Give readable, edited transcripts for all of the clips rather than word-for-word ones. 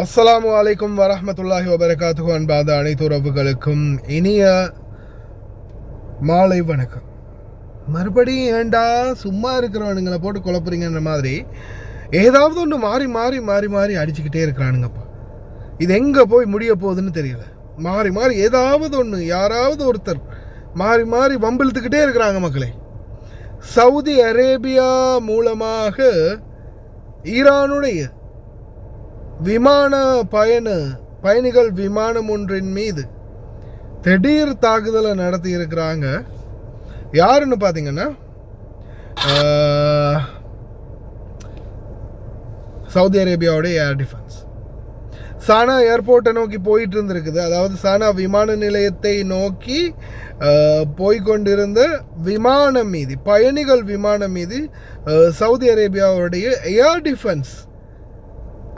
அஸ்ஸலாமு அலைக்கும் வரஹ்மத்துல்லாஹி வபரகாத்துஹு. அன்பாத அனைத்து உறவுகளுக்கும் இனிய மாலை வணக்கம். மறுபடியும் ஏண்டா சும்மா இருக்கிறவனுங்களை போட்டு குழப்புறீங்கன்ற மாதிரி ஏதாவது ஒன்று மாறி மாறி மாறி மாறி அடிச்சுக்கிட்டே இருக்கிறானுங்கப்பா. இது எங்கே போய் முடிய போகுதுன்னு தெரியல. மாறி மாறி ஏதாவது ஒன்று யாராவது ஒருத்தர் மாறி மாறி வம்பிழுத்துக்கிட்டே இருக்கிறாங்க மக்களே. சவுதி அரேபியா மூலமாக ஈரானுடைய விமான பயணிகள் விமானம் ஒன்றின் மீது திடீர் தாக்குதலை நடத்தி இருக்கிறாங்க. யாருன்னு பார்த்தீங்கன்னா சவுதி அரேபியாவுடைய ஏர் டிஃபென்ஸ் சானா ஏர்போர்ட்டை நோக்கி போயிட்டு இருந்திருக்குது. அதாவது சானா விமான நிலையத்தை நோக்கி போய்கொண்டிருந்த விமானம் மீது, பயணிகள் விமானம் மீது சவுதி அரேபியாவுடைய ஏர் டிஃபென்ஸ்,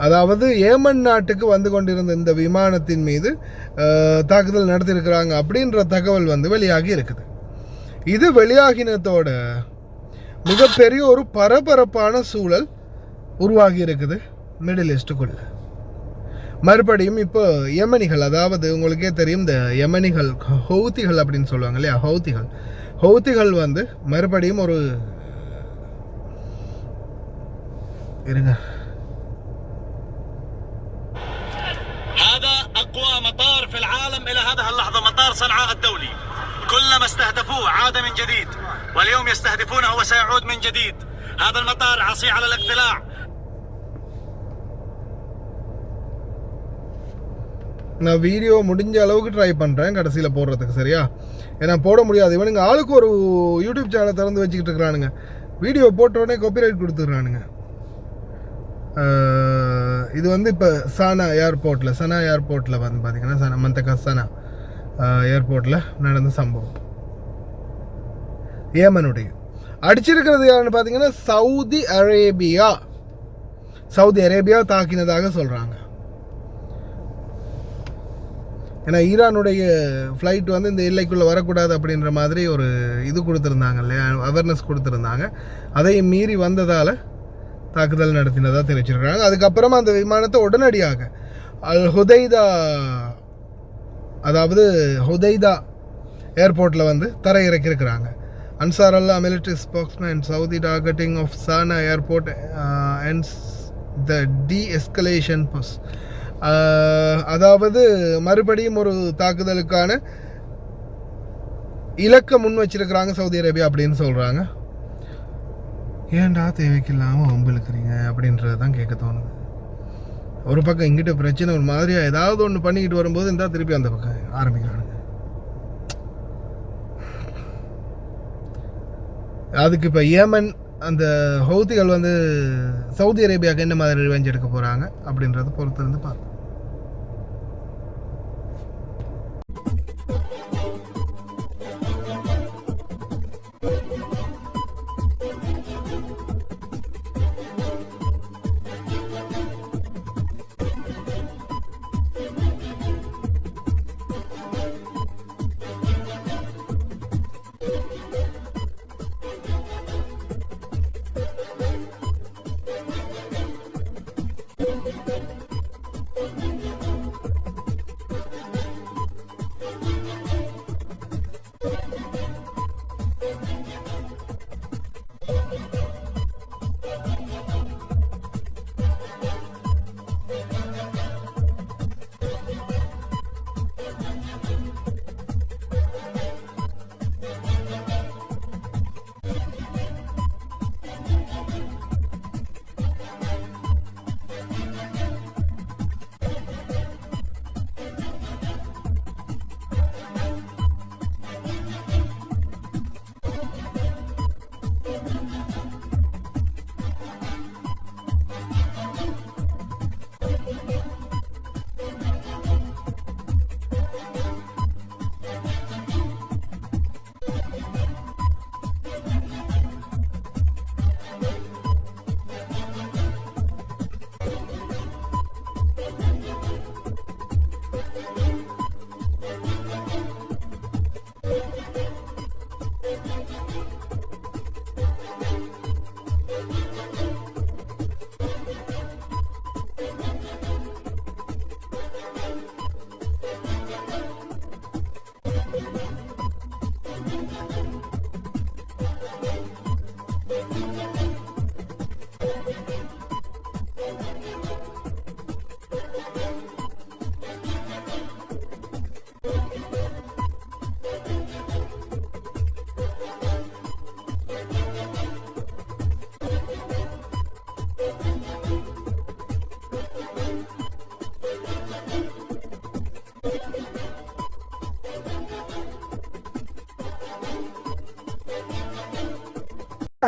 அதாவது ஏமன் நாட்டுக்கு வந்து கொண்டிருந்த இந்த விமானத்தின் மீது தாக்குதல் நடத்தியிருக்கிறாங்க அப்படின்ற தகவல் வெளியாகி இருக்குது. இது வெளியாகினத்தோட மிகப்பெரிய ஒரு பரபரப்பான சூழல் உருவாகி இருக்குது மிடில் ஈஸ்ட்டுக்குள்ள. மறுபடியும் இப்போ யமனிகள், அதாவது உங்களுக்கே தெரியும் இந்த யமனிகள் ஹவுத்திகள் அப்படின்னு சொல்லுவாங்க இல்லையா, ஹவுத்திகள் மறுபடியும் ஒரு இருங்க أقوى مطار في العالم إلى هذه اللحظة مطار صنعاء الدولي. كلما استهدفوه عاد من جديد، واليوم يستهدفونه وسيعود من جديد. هذا المطار عصي على الاقتلاع. நான் வீடியோ முடிஞ்ச அளவுக்கு ட்ரை பண்ணுறேன் கடைசியில் போடுறதுக்கு, சரியா? ஏன்னா போட முடியாது. இவனுங்க ஆளுக்கு ஒரு யூடியூப் சேனலை திறந்து வச்சுக்கிட்டு இருக்கிறானுங்க. வீடியோ போட்ட உடனே காப்பிரைட் கொடுத்துட்றானுங்க. இது இப்போ சனா ஏர்போர்ட்டில் பார்த்தீங்கன்னா சனா ஏர்போர்ட்டில் நடந்த சம்பவம். ஏமனுடைய அடிச்சிருக்கிறது யாருன்னு பார்த்தீங்கன்னா சவுதி அரேபியா தாக்கினதாக சொல்கிறாங்க. ஏன்னா ஈரானுடைய ஃப்ளைட் இந்த எல்லைக்குள்ளே வரக்கூடாது அப்படின்ற மாதிரி ஒரு இது கொடுத்துருந்தாங்க இல்லையா, அவேர்னஸ் கொடுத்துருந்தாங்க. அதையும் மீறி வந்ததால் தாக்குதல் நடத்தினதாக தெரிவிச்சிருக்கிறாங்க. அதுக்கப்புறமா அந்த விமானத்தை உடனடியாக ஹுதைதா ஏர்போர்ட்டில் தரையிறக்கியிருக்கிறாங்க. Ansar Allah military spokesman Saudi targeting of Sanaa airport and the de-escalation push. அதாவது மறுபடியும் ஒரு தாக்குதலுக்கான இலக்கை முன் வச்சிருக்கிறாங்க சவுதி அரேபியா அப்படின்னு சொல்கிறாங்க. ஏன்டா தேவைக்கு இல்லாமல் வம்பிழுக்கிறீங்க அப்படின்றது தான் கேட்க தோணுது. ஒரு பக்கம் இங்கிட்ட பிரச்சனை ஒரு மாதிரியாக ஏதாவது ஒன்று பண்ணிக்கிட்டு வரும்போது இருந்தால் திருப்பி அந்த பக்கம் ஆரம்பிக்கிறானுங்க. அதுக்கு இப்போ ஏமன் அந்த ஹவுத்திகள் சவுதி அரேபியாவுக்கு என்ன மாதிரி ரிவெஞ்ச் எடுக்க போகிறாங்க அப்படின்றத பொறுத்து இருந்து பார்ப்போம்.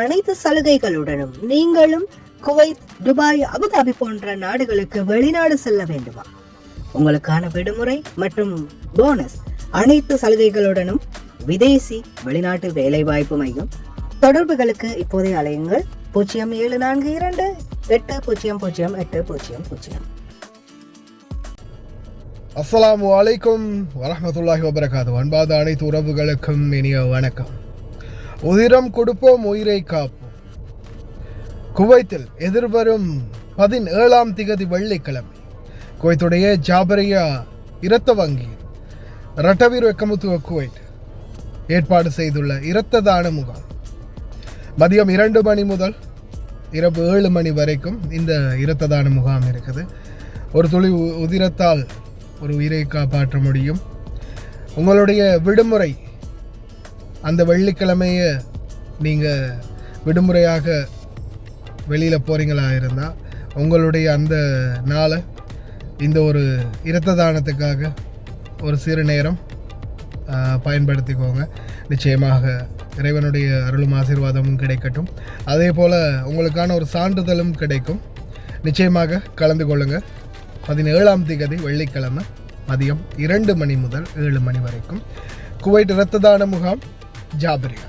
அனைத்து சலுகைகளுடனும் நீங்களும் குவைத், துபாய், அபுதாபி போன்ற நாடுகளுக்கு வெளிநாடு செல்ல வேண்டுமா? உங்களுக்கான விடுமுறை மற்றும் போனஸ் அனைத்து சலுகைகளுடனும் விதேசி வெளிநாட்டு வேலை வாய்ப்பு மையம். தொடர்புகளுக்கு இப்போதே அலையுங்கள் 0742800800. அஸ்ஸலாமு அலைக்கும் வரஹ்மத்துல்லாஹி வபரகாத்து. அன்பாத அனைத்து உறவுகளுக்கும் இனிய வணக்கம். உதிரம் கொடுப்போம், உயிரை காப்போம். குவைத்தில் எதிர்வரும் 17ஆம் திகதி வெள்ளிக்கிழமை குவைத்துடைய ஜாபரியா இரத்த வங்கி ரட்டவீர் வெக்கமுத்துவ குவைட் ஏற்பாடு செய்துள்ள இரத்த தான முகாம் மதியம் 2 மணி முதல் இரவு 7 மணி வரைக்கும் இந்த இரத்த தான முகாம் இருக்குது. ஒரு துளி உதிரத்தால் ஒரு உயிரை காப்பாற்ற முடியும். உங்களுடைய விடுமுறை அந்த வெள்ளிக்கிழமையை நீங்கள் விடுமுறையாக வெளியில் போகிறீங்களா இருந்தால் உங்களுடைய அந்த நாளை இந்த ஒரு இரத்த தானத்துக்காக ஒரு சிறு நேரம் பயன்படுத்திக்கோங்க. நிச்சயமாக இறைவனுடைய அருளும் ஆசீர்வாதமும் கிடைக்கட்டும். அதே போல் உங்களுக்கான ஒரு சான்றிதழும் கிடைக்கும். நிச்சயமாக கலந்து கொள்ளுங்கள். 17ஆம் திகதி வெள்ளிக்கிழமை மதியம் 2 மணி முதல் 7 மணி வரைக்கும் குவைட் இரத்த தான முகாம் ஜாபரியா.